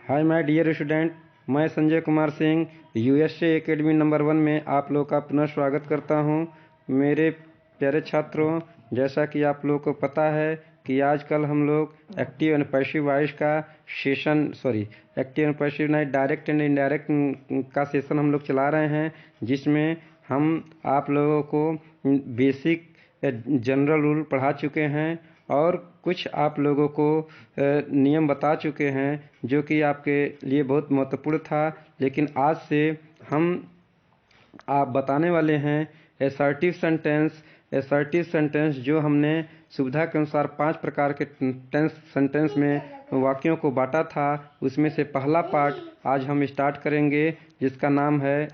Hi my dear student, मैं Sanjay Kumar Singh USA academy number 1 में आप लोग का पुनः स्वागत करता हूं। मेरे प्यारे छात्रों, जैसा कि आप लोग को पता है कि आजकल हम लोग एक्टिव एंड पैसिव वॉइस का एक्टिव एंड पैसिव नहीं, डायरेक्ट एंड इनडायरेक्ट का सेशन हम लोग चला रहे हैं, जिसमें हम आप लोगों को बेसिक जनरल रूल पढ़ा चुके हैं और कुछ आप लोगों को नियम बता चुके हैं जो कि आपके लिए बहुत महत्वपूर्ण था। लेकिन आज से हम आप बताने वाले हैं असर्टिव सेंटेंस जो हमने सुविधा के अनुसार 5 प्रकार के सेंटेंस में वाक्यों को बांटा था, उसमें से पहला पार्ट आज हम स्टार्ट करेंगे, जिसका नाम है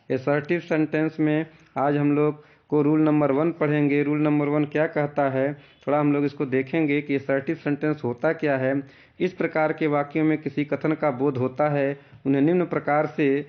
असर्टिव सेंटेंस में आज हम लोग को रूल नंबर 1 पढ़ेंगे। रूल नंबर 1 क्या कहता है, थोड़ा हम लोग इसको देखेंगे कि असर्टिव सेंटेंस होता क्या है। इस प्रकार के वाक्यों में किसी कथन का बोध होता है, उन्हें निम्न प्रकार से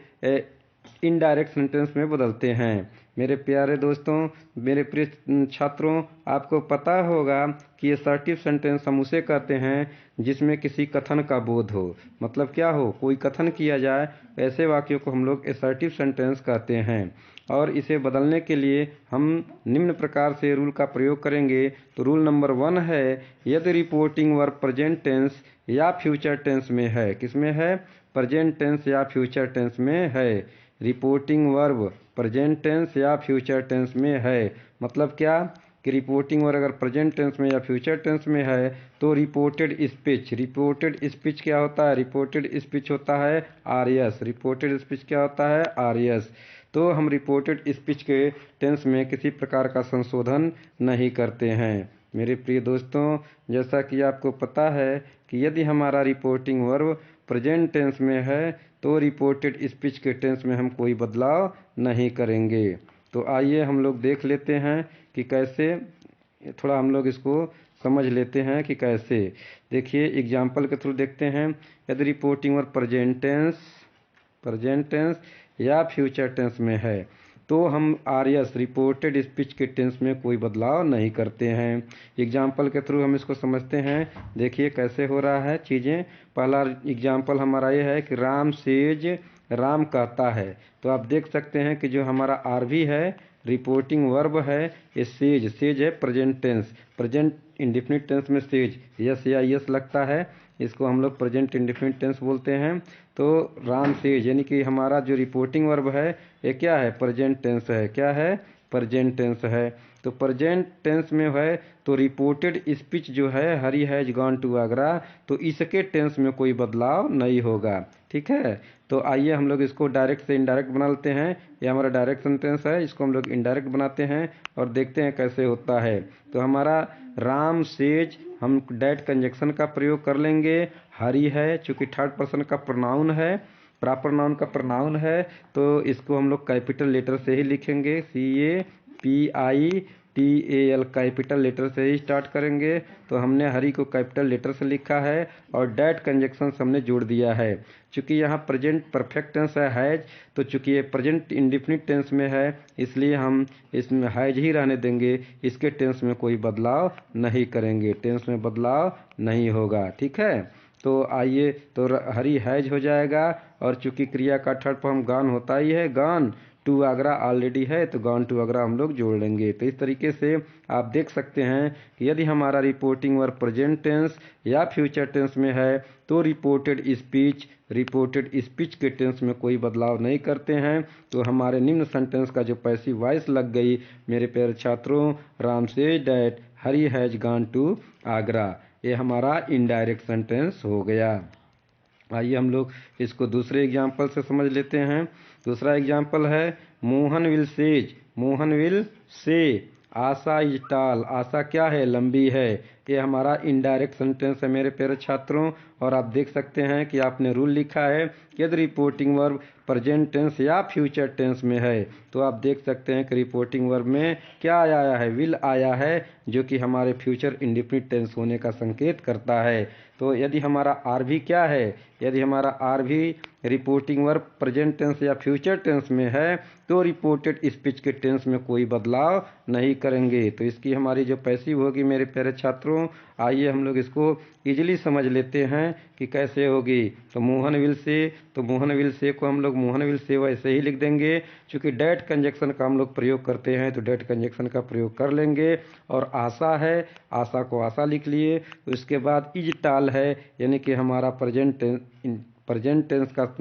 इनडायरेक्ट सेंटेंस में बदलते हैं। मेरे प्यारे दोस्तों, मेरे प्रिय छात्रों, आपको पता होगा कि असर्टिव सेंटेंस हम उसे कहते हैं जिसमें किसी कथन का बोध हो। मतलब क्या हो, कोई कथन किया जाए, ऐसे वाक्यों को हम लोग असर्टिव सेंटेंस कहते हैं। और इसे बदलने के लिए हम निम्न प्रकार से रूल का प्रयोग करेंगे। तो रूल नंबर 1 है, यदि रिपोर्टिंग वर्ब प्रेजेंट टेंस या फ्यूचर टेंस में है। किसमें है? प्रेजेंट टेंस या फ्यूचर टेंस में है। रिपोर्टिंग वर्ब प्रेजेंट टेंस या फ्यूचर टेंस में है। मतलब क्या कि रिपोर्टिंग वर्ब अगर प्रेजेंट टेंस में या फ्यूचर टेंस में है तो रिपोर्टेड स्पीच क्या होता है? रिपोर्टेड स्पीच होता है आरएस। रिपोर्टेड स्पीच क्या होता है? आरएस। तो हम रिपोर्टेड स्पीच के टेंस में किसी प्रकार का संशोधन नहीं करते हैं। मेरे प्रिय दोस्तों, जैसा कि आपको पता है कि यदि हमारा रिपोर्टिंग वर्ब प्रेजेंट टेंस में है तो रिपोर्टेड स्पीच के टेंस में हम कोई बदलाव नहीं करेंगे। तो आइए हम लोग देख लेते हैं कि कैसे, थोड़ा हम लोग इसको समझ लेते हैं कि कैसे। देखिए, एग्जाम्पल के थ्रू देखते हैं। यदि रिपोर्टिंग वर्ब प्रेजेंट टेंस या फ्यूचर टेंस में है तो हम आरएस रिपोर्टेड स्पीच के टेंस में कोई बदलाव नहीं करते हैं। एग्जाम्पल के थ्रू हम इसको समझते हैं। देखिए कैसे हो रहा है चीज़ें। पहला एग्जाम्पल हमारा ये है कि राम सेज, राम कहता है। तो आप देख सकते हैं कि जो हमारा आरवी है, रिपोर्टिंग वर्ब है, ये सेज है प्रेजेंट इंडेफिनिट टेंस में सेज यस या यस लगता है, इसको हम लोग प्रेजेंट इंडेफिनिट टेंस बोलते हैं। तो राम सेज यानी कि हमारा जो रिपोर्टिंग वर्ब है ये क्या है? प्रेजेंट टेंस है। क्या है? प्रेजेंट टेंस है। तो प्रेजेंट टेंस में है तो रिपोर्टेड स्पीच जो है हरी हैज गॉन टू आगरा, तो इसके टेंस में कोई बदलाव नहीं होगा। ठीक है। तो आइए हम लोग इसको डायरेक्ट से इनडायरेक्ट बना लेते हैं। ये हमारा डायरेक्ट सेंटेंस है, इसको हम लोग इनडायरेक्ट बनाते हैं और देखते हैं कैसे होता है। तो हमारा राम सेज, हम डैट कंजक्शन का प्रयोग कर लेंगे। हरी है, चूंकि थर्ड पर्सन का प्रोनाउन है, प्रॉपर नाउन का प्रोनाउन है, तो इसको हम लोग कैपिटल लेटर से ही लिखेंगे। CAPITAL कैपिटल लेटर से ही स्टार्ट करेंगे। तो हमने हरी को कैपिटल लेटर से लिखा है और डैट कंजक्शन हमने जोड़ दिया है। चूंकि यहाँ प्रेजेंट परफेक्ट टेंस है हैज, तो चूंकि ये प्रेजेंट इंडेफिनिट टेंस में है इसलिए हम इसमें हैज ही रहने देंगे। इसके टेंस में कोई बदलाव नहीं करेंगे, टेंस में बदलाव नहीं होगा। ठीक है। तो आइए, तो हरी हैज हो जाएगा और चूंकि क्रिया का थर्ड फॉर्म गॉन होता ही है, गॉन टू आगरा ऑलरेडी है, तो गॉन टू आगरा हम लोग जोड़ लेंगे। तो इस तरीके से आप देख सकते हैं कि यदि हमारा रिपोर्टिंग वर्ब प्रेजेंट टेंस या फ्यूचर टेंस में है तो रिपोर्टेड स्पीच के टेंस में कोई बदलाव नहीं करते हैं। तो हमारे निम्न सेंटेंस का जो पैसिव वॉइस लग गई, मेरे प्यारे छात्रों, राम से that Hari has gone to Agra, ये हमारा इनडायरेक्ट सेंटेंस हो गया। आइए हम लोग इसको दूसरे एग्जाम्पल से समझ लेते हैं। दूसरा एग्जाम्पल है Mohan will say Asha is टाल, आशा क्या है? लंबी है। ये हमारा इनडायरेक्ट सेंटेंस है मेरे प्यारे छात्रों। और आप देख सकते हैं कि आपने रूल लिखा है, यदि रिपोर्टिंग वर्ब प्रेजेंट टेंस या फ्यूचर टेंस में है। तो आप देख सकते हैं कि रिपोर्टिंग वर्ब में क्या आया है, विल आया है, जो कि हमारे फ्यूचर इंडेफिनिट टेंस होने का संकेत करता है। तो यदि हमारा आर भी क्या है, यदि हमारा आर भी रिपोर्टिंग वर्ब प्रेजेंट टेंस या फ्यूचर टेंस में है तो रिपोर्टेड स्पीच के टेंस में कोई बदलाव नहीं करेंगे। तो इसकी हमारी जो पैसिव होगी मेरे प्यारे छात्रों, आइए हम लोग इसको इजीली समझ लेते हैं कि कैसे होगी। तो मोहन विल से, तो मोहन विल से को हम लोग मोहन विल से वैसे ही लिख देंगे। चूंकि डैट कंजक्शन का हम लोग प्रयोग करते हैं तो डैट कंजक्शन का प्रयोग कर लेंगे। और आशा है, आशा को आशा लिख लिए। तो इसके बाद इज टाल है, यानी कि हमारा प्रेजेंट टेंस का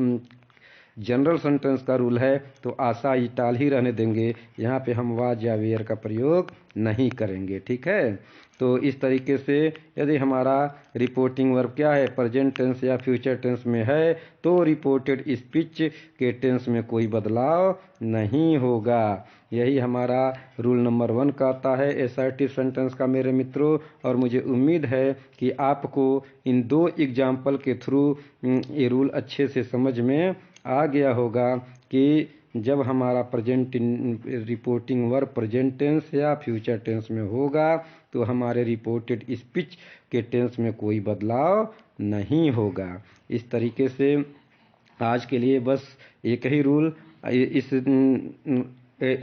जनरल सेंटेंस का रूल है, तो आशा इज टाल ही रहने देंगे। यहाँ पे हम वाज या वेयर का प्रयोग नहीं करेंगे, ठीक है। तो इस तरीके से यदि हमारा रिपोर्टिंग वर्ब क्या है, प्रेजेंट टेंस या फ्यूचर टेंस में है तो रिपोर्टेड स्पीच के टेंस में कोई बदलाव नहीं होगा। यही हमारा रूल नंबर 1 कहता है असर्टिव सेंटेंस का मेरे मित्रों। और मुझे उम्मीद है कि आपको इन 2 एग्जाम्पल के थ्रू ये रूल अच्छे से समझ में आ गया होगा कि जब हमारा रिपोर्टिंग वर्ब प्रेजेंट टेंस या फ्यूचर टेंस में होगा तो हमारे रिपोर्टेड स्पीच के टेंस में कोई बदलाव नहीं होगा। इस तरीके से आज के लिए बस एक ही रूल, इस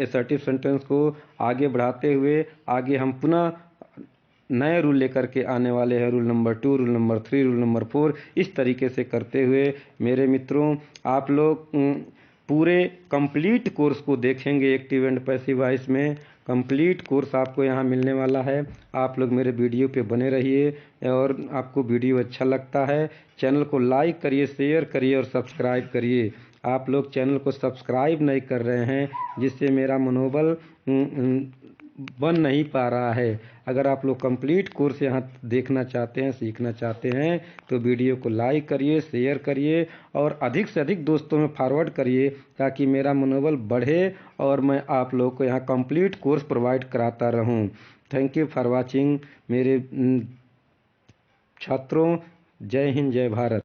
असर्टिव सेंटेंस को आगे बढ़ाते हुए आगे हम पुनः नए रूल लेकर के आने वाले हैं। Rule number 2, rule number 3, rule number 4, इस तरीके से करते हुए मेरे मित्रों आप लोग पूरे कंप्लीट कोर्स को देखेंगे। एक्टिव एंड पैसिव वॉइस में कंप्लीट कोर्स आपको यहाँ मिलने वाला है। आप लोग मेरे वीडियो पे बने रहिए और आपको वीडियो अच्छा लगता है चैनल को लाइक करिए, शेयर करिए और सब्सक्राइब करिए। आप लोग चैनल को सब्सक्राइब नहीं कर रहे हैं जिससे मेरा मनोबल बन नहीं पा रहा है। अगर आप लोग कंप्लीट कोर्स यहाँ देखना चाहते हैं, सीखना चाहते हैं तो वीडियो को लाइक करिए, शेयर करिए और अधिक से अधिक दोस्तों में फॉरवर्ड करिए ताकि मेरा मनोबल बढ़े और मैं आप लोगों को यहाँ कंप्लीट कोर्स प्रोवाइड कराता रहूँ। थैंक यू फॉर वाचिंग मेरे छात्रों। जय हिंद, जय भारत।